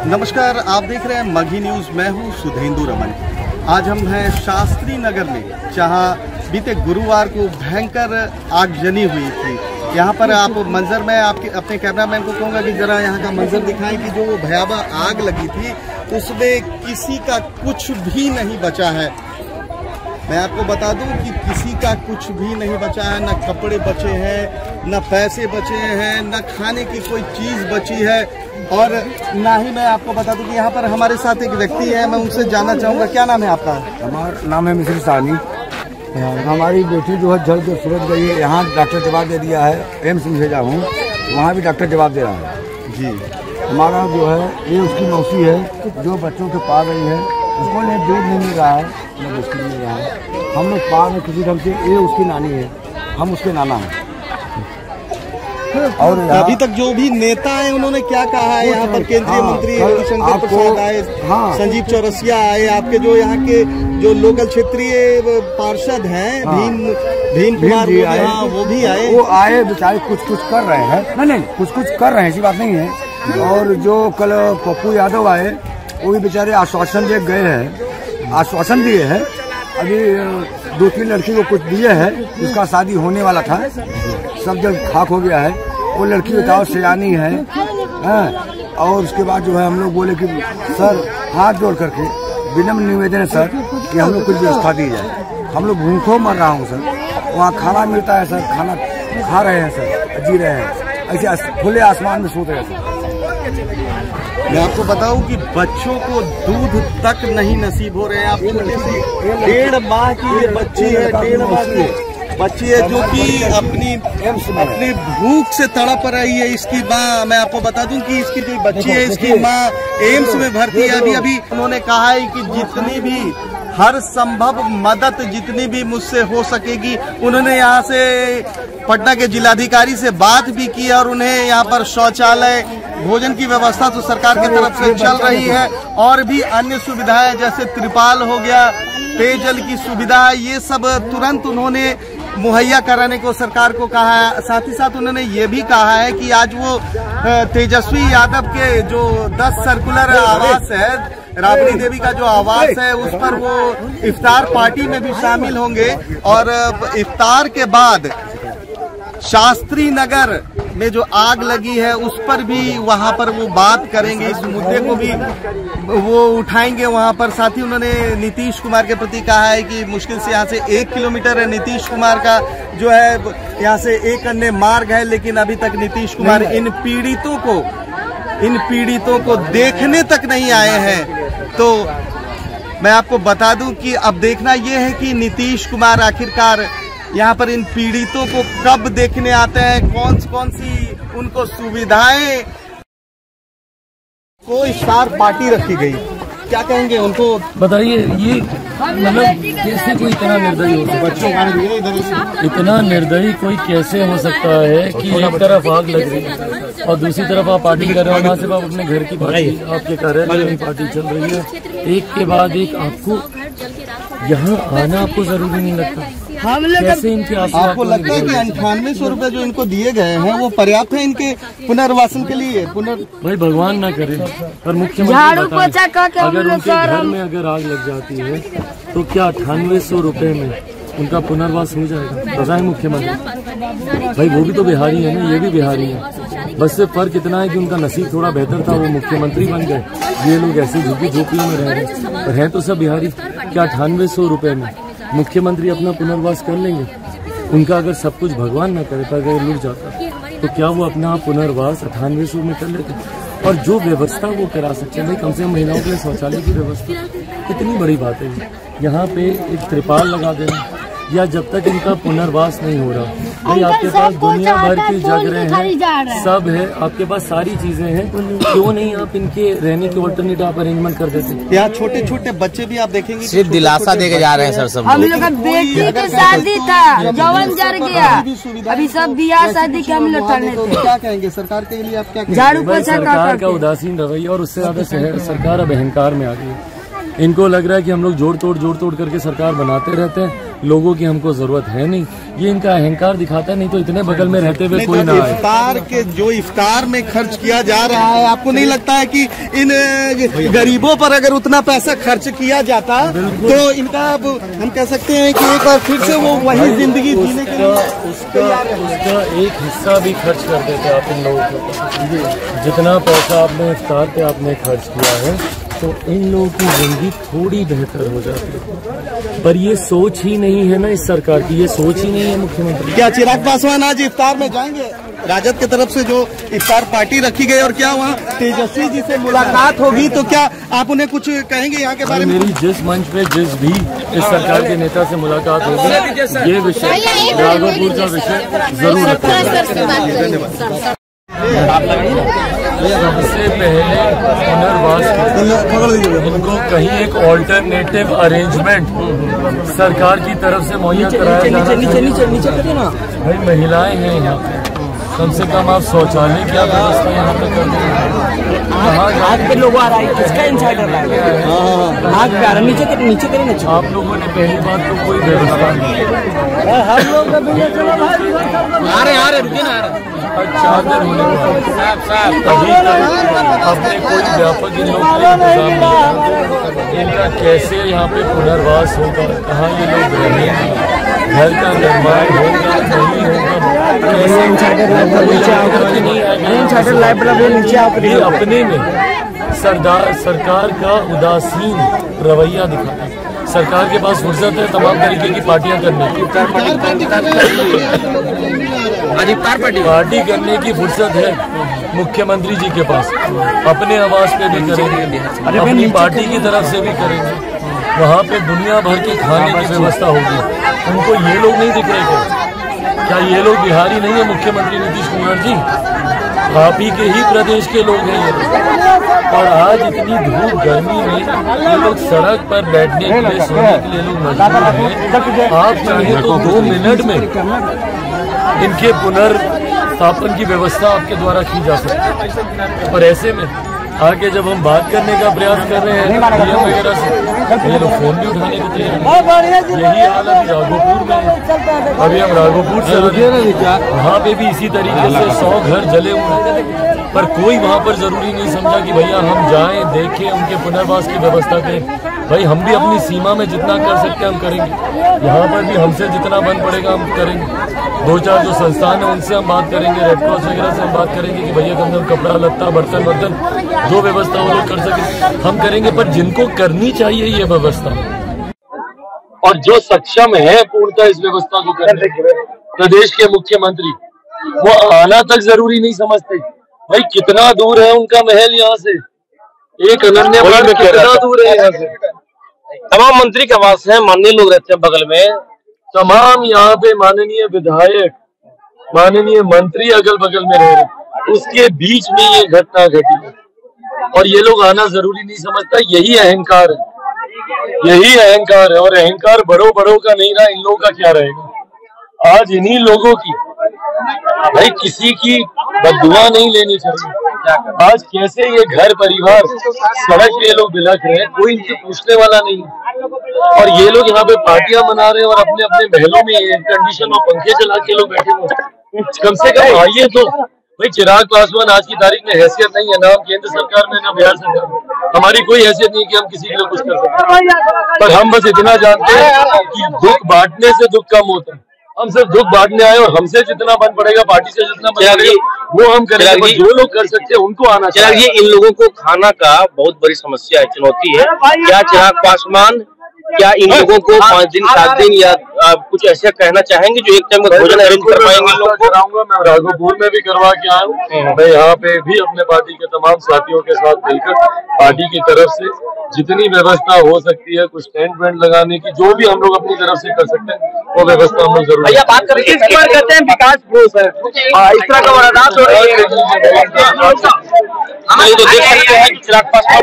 नमस्कार, आप देख रहे हैं मघी न्यूज़। मैं हूं सुधेंदु रमन। आज हम हैं शास्त्री नगर में, जहां बीते गुरुवार को भयंकर आगजनी हुई थी। यहां पर आप मंजर में अपने कैमरामैन को कहूंगा कि जरा यहां का मंजर दिखाएं कि जो वो भयावह आग लगी थी उसमें किसी का कुछ भी नहीं बचा है। मैं आपको बता दूं कि किसी का कुछ भी नहीं बचा है, न कपड़े बचे हैं, न पैसे बचे हैं, न खाने की कोई चीज़ बची है। और ना ही मैं आपको बता दूं कि यहाँ पर हमारे साथ एक व्यक्ति है, मैं उनसे जानना चाहूँगा, क्या नाम है आपका? हमारा नाम है मिश्र सानी। हमारी बेटी जो है जल्द सूरत गई है, यहाँ डॉक्टर जवाब दे दिया है। एम्स में भेजा हूँ, वहाँ भी डॉक्टर जवाब दे रहा है जी। हमारा जो है ये उसकी मौसी है जो बच्चों के पाल रही है, उसको ने दूध नहीं मिल रहा है, न बिस्किट मिल रहा है। हम लोग पाल में किसी ढंग से, ये उसकी नानी है, हम उसके नाना हैं। और अभी तक जो भी नेता है उन्होंने क्या कहा है? यहाँ पर केंद्रीय मंत्री रविशंकर प्रसाद आए, संजीव चौरसिया आए, आपके जो यहाँ के जो लोकल क्षेत्रीय पार्षद हैं भीम कुमार वो भी आए। वो आए, बेचारे कुछ कर रहे हैं। नहीं कुछ कर रहे हैं, ऐसी बात नहीं है। और जो कल पप्पू यादव आए, वो भी बेचारे आश्वासन दे गए हैं, आश्वासन दिए हैं। अभी 2-3 लड़की को कुछ दिए हैं, जिसका शादी होने वाला था, सब जब खाक हो गया है। वो लड़की बताओ सयानी है। और उसके बाद जो है हम लोग बोले कि सर हाथ जोड़ करके विनम्र निवेदन है सर कि हम लोग कुछ व्यवस्था दी जाए। हम लोग भूखों मर रहा हूँ सर, वहाँ खाना मिलता है सर, खाना खा रहे हैं सर, जी रहे हैं, ऐसे खुले आसमान में सोते हैं सर। मैं आपको बताऊं कि बच्चों को दूध तक नहीं नसीब हो रहे हैं। आप 1.5 माह की ये बच्ची है, 1.5 माह की बच्ची है जो कि अपनी भूख से तड़प रही है। इसकी माँ, मैं आपको बता दूं कि इसकी जो बच्ची है, इसकी माँ एम्स में भर्ती है। अभी उन्होंने कहा है कि जितनी भी हर संभव मदद जितनी भी मुझसे हो सकेगी। उन्होंने यहाँ से पटना के जिलाधिकारी से बात भी की और उन्हें यहाँ पर शौचालय, भोजन की व्यवस्था तो सरकार की तरफ से चल रही है, और भी अन्य सुविधाएं जैसे त्रिपाल हो गया, पेयजल की सुविधा, ये सब तुरंत उन्होंने मुहैया कराने को सरकार को कहा है। साथ ही साथ उन्होंने ये भी कहा है कि आज वो तेजस्वी यादव के जो 10 सर्कुलर आवास है, राबड़ी देवी का जो आवास है, उस पर वो इफ्तार पार्टी में भी शामिल होंगे। और इफ्तार के बाद शास्त्री नगर में जो आग लगी है उस पर भी वहां पर वो बात करेंगे, इस मुद्दे को भी वो उठाएंगे वहां पर। साथ ही उन्होंने नीतीश कुमार के प्रति कहा है कि मुश्किल से यहाँ से 1 किलोमीटर है नीतीश कुमार का जो है यहाँ से एक अन्य मार्ग है, लेकिन अभी तक नीतीश कुमार इन पीड़ितों को देखने तक नहीं आए हैं। तो मैं आपको बता दूं कि अब देखना यह है कि नीतीश कुमार आखिरकार यहाँ पर इन पीड़ितों को कब देखने आते हैं, कौन सी उनको सुविधाएं को इफ्तार पार्टी रखी गई। क्या कहेंगे उनको बताइए? ये मतलब कैसे कोई इतना निर्दयी हो सकता है? इतना निर्दयी कोई कैसे हो सकता है कि एक तरफ आग लग रही है और दूसरी तरफ आप पार्टी कर रहे हो, ना सिर्फ आप अपने घर की पार्टी, आपके कार्यालय में पार्टी चल रही है, एक के बाद एक। आपको यहाँ आना आपको जरूरी नहीं लगता? हम लोग कैसे इनके आपको लगता है कि 9800 रुपए जो इनको दिए गए हैं वो पर्याप्त है इनके पुनर्वासन के लिए? भाई भगवान ना करे, पर मुख्यमंत्री बताएं, अगर उनके घर में अगर आग लग जाती है तो क्या 9800 रुपए में उनका पुनर्वास हो जाएगा? बताएं मुख्यमंत्री। भाई वो भी तो बिहारी है ना, ये भी बिहारी है, बस से फर्क इतना है कि उनका नसीब थोड़ा बेहतर था, वो मुख्यमंत्री बन गए। ये लोग ऐसे झुग्गी झोपड़ियों में रह रहे हैं, पर हैं तो सब बिहारी। क्या 9800 रुपए में मुख्यमंत्री अपना पुनर्वास कर लेंगे? उनका अगर सब कुछ भगवान ना करे तो अगर लुट जाता तो क्या वो अपना पुनर्वास 9800 में कर लेते? और जो व्यवस्था वो करा सकते हैं, कम से कम महिलाओं के लिए शौचालय की व्यवस्था, कितनी बड़ी बात है। यहाँ पे एक त्रिपाल लगा देना, या जब तक इनका पुनर्वास नहीं हो रहा, भाई आपके पास दुनिया भर की जगह हैं, सब है, आपके पास सारी चीजें हैं, क्यों नहीं आप इनके रहने के अल्टरनेटिव आप अरेंजमेंट कर देते? यहाँ छोटे छोटे बच्चे भी आप देखेंगे सिर्फ दिलासा देके जा रहे हैं सर। सब हम लोग का बेटी की शादी था, जवन जर गया, अभी सब बियाह शादी के हम लोग करने थे। क्या कहेंगे सरकार के लिए? आप क्या कहेंगे? सरकार का उदासीन रवैया और उससे ज्यादा सरकार अब अहंकार में आ गई है। इनको लग रहा है कि हम लोग जोड़ तोड़ करके सरकार बनाते रहते हैं लोगों की हमको जरूरत है नहीं। ये इनका अहंकार दिखाता है, नहीं तो इतने बगल में रहते हुए कोई ना आए। इफ्तार में खर्च किया जा रहा है, आपको नहीं लगता है कि इन गरीबों पर अगर उतना पैसा खर्च किया जाता तो इनका अब हम कह सकते हैं कि एक बार फिर से वो वही जिंदगी जीने के लिए उसका एक हिस्सा भी खर्च कर देते आप इन लोगों को। जितना पैसा आपने इफ्तार पे आपने खर्च किया है तो इन लोगों की जिंदगी थोड़ी बेहतर हो जाती है, पर ये सोच ही नहीं है ना इस सरकार की, ये सोच ही नहीं है मुख्यमंत्री। क्या चिराग पासवान आज इफ्तार में जाएंगे? राजद की तरफ से जो इफ्तार पार्टी रखी गई और क्या वहाँ तेजस्वी जी से मुलाकात होगी, तो क्या आप उन्हें कुछ कहेंगे यहाँ के बारे में? मेरी जिस मंच पे जिस भी इस सरकार के नेता से मुलाकात होगी, ये विषय राघोपुर का विषय जरूर रखेगा। सबसे पहले पुनर्वास इनको कहीं एक ऑल्टरनेटिव अरेंजमेंट सरकार की तरफ से मुहैया कराया जाना चाहिए। भाई महिलाएं हैं यहाँ पे, कम से कम आप शौचालय क्या व्यवस्था यहाँ पे कर दें। पे लोग आ रहा है, किसका इंसाइडर रहा है? नीचे करें। आप लोगों ने पहली बात तो कोई व्यवस्था नहीं, हम लोग आ रहे रुके ना, 4 दिन होने अभी तक अपने कोई व्यापक इन लोगों के इंतजाम नहीं। इनका कैसे यहाँ पे पुनर्वास होगा, कहाँ ये लोग रहेंगे, घर का निर्माण होगा नहीं होगा, ये अपने में सरकार का उदासीन रवैया दिखाता है। सरकार के पास फुर्सत है तमाम तरीके की पार्टियां करने की, पार्टी करने की फुर्सत है मुख्यमंत्री जी के पास। अपने आवास पे भी करेंगे, अपनी पार्टी की तरफ से भी करेंगे, वहाँ पे दुनिया भर के खाने की व्यवस्था होगी। उनको ये लोग नहीं दिख रहे क्या ये लोग बिहारी नहीं है? मुख्यमंत्री नीतीश कुमार जी आप ही के ही प्रदेश के लोग हैं ये लोग। और आज इतनी धूप गर्मी में ये लोग सड़क पर बैठने के लिए, सोने के लिए लोग मजबूर हैं। आप चाहे तो 2 मिनट में इनके पुनर्स्थापन की व्यवस्था आपके द्वारा की जा सकती है। और ऐसे में आगे जब हम बात करने का प्रयास कर रहे हैं पीएम वगैरह से, ये लोग फोन भी उठाने को तैयार। यही हाल अभी राघोपुर में, अभी हम राघोपुर से वहाँ पे भी इसी तरीके से 100 घर जले हुए हैं, पर कोई वहाँ पर जरूरी नहीं समझा कि भैया हम जाएं, देखें, उनके पुनर्वास की व्यवस्था करें। भाई हम भी अपनी सीमा में जितना कर सकते हैं हम करेंगे, यहाँ पर भी हमसे जितना बन पड़ेगा हम करेंगे। 2-4 जो संस्थान है उनसे हम बात करेंगे, रेड क्रॉस वगैरह से हम बात करेंगे कि भैया कम से कम कपड़ा लत्ता बर्तन वर्तन जो व्यवस्था वो लोग कर सके हम करेंगे, पर जिनको करनी चाहिए ये व्यवस्था और जो सक्षम है पूर्णतः इस व्यवस्था को करने के, प्रदेश के मुख्यमंत्री वो आना तक जरूरी नहीं समझते। भाई कितना दूर है उनका महल यहाँ से, एक अनन्य कितना दूर है यहाँ से। तमाम मंत्री के आवास है, माननीय लोग रहते हैं बगल में, तमाम यहाँ पे माननीय विधायक, माननीय मंत्री अगल बगल में रह रहे, उसके बीच में ये घटना घटी और ये लोग आना जरूरी नहीं समझता। यही अहंकार है, यही अहंकार है। और अहंकार बड़ों का नहीं रहा, इन लोगों का क्या रहेगा। आज इन्हीं लोगों की, भाई किसी की बददुआ नहीं लेनी चाहिए। आज कैसे ये घर परिवार सड़क पे लोग बिलख रहे हैं, कोई इनसे पूछने वाला नहीं है। और ये लोग यहाँ पे पार्टियां मना रहे हैं और अपने अपने महलों में एयर कंडीशन और पंखे चला के लोग बैठे हुए। कम से कम आइए तो। भाई चिराग पासवान आज की तारीख में हैसियत नहीं है, ना हम केंद्र सरकार में ना बिहार सरकार में, हमारी कोई हैसियत नहीं कि हम किसी के लिए कुछ कर सकते। पर हम बस इतना जानते हैं कि दुख बांटने से दुख कम होता है। हम सिर्फ दुख बांटने आए और हमसे जितना बन पड़ेगा, पार्टी से जितना बन पड़ेगा वो हम करेंगे। जो लोग कर सकते हैं उनको आना चाहिए। इन लोगों को खाना का बहुत बड़ी समस्या है, चुनौती है। क्या चिराग पासवान क्या इन लोगों को 5 दिन 7 दिन या कुछ ऐसा कहना चाहेंगे जो एक टाइम का भोजन अरेंज कर पाएंगे? लोगों को कराऊंगा, मैं राघोपुर में भी करवा के आया हूँ। मैं यहाँ पे भी अपने पार्टी के तमाम साथियों के साथ मिलकर पार्टी की तरफ से जितनी व्यवस्था हो सकती है, कुछ टेंट वेंट लगाने की, जो भी हम लोग अपनी तरफ से कर सकते हैं वो व्यवस्था हम लोग जरूर। भैया बात करें, इस पर कहते हैं विकास बोस है, इस तरह का वारदात हो रही है, हम ये तो देख सकते हैं चिराग पासवान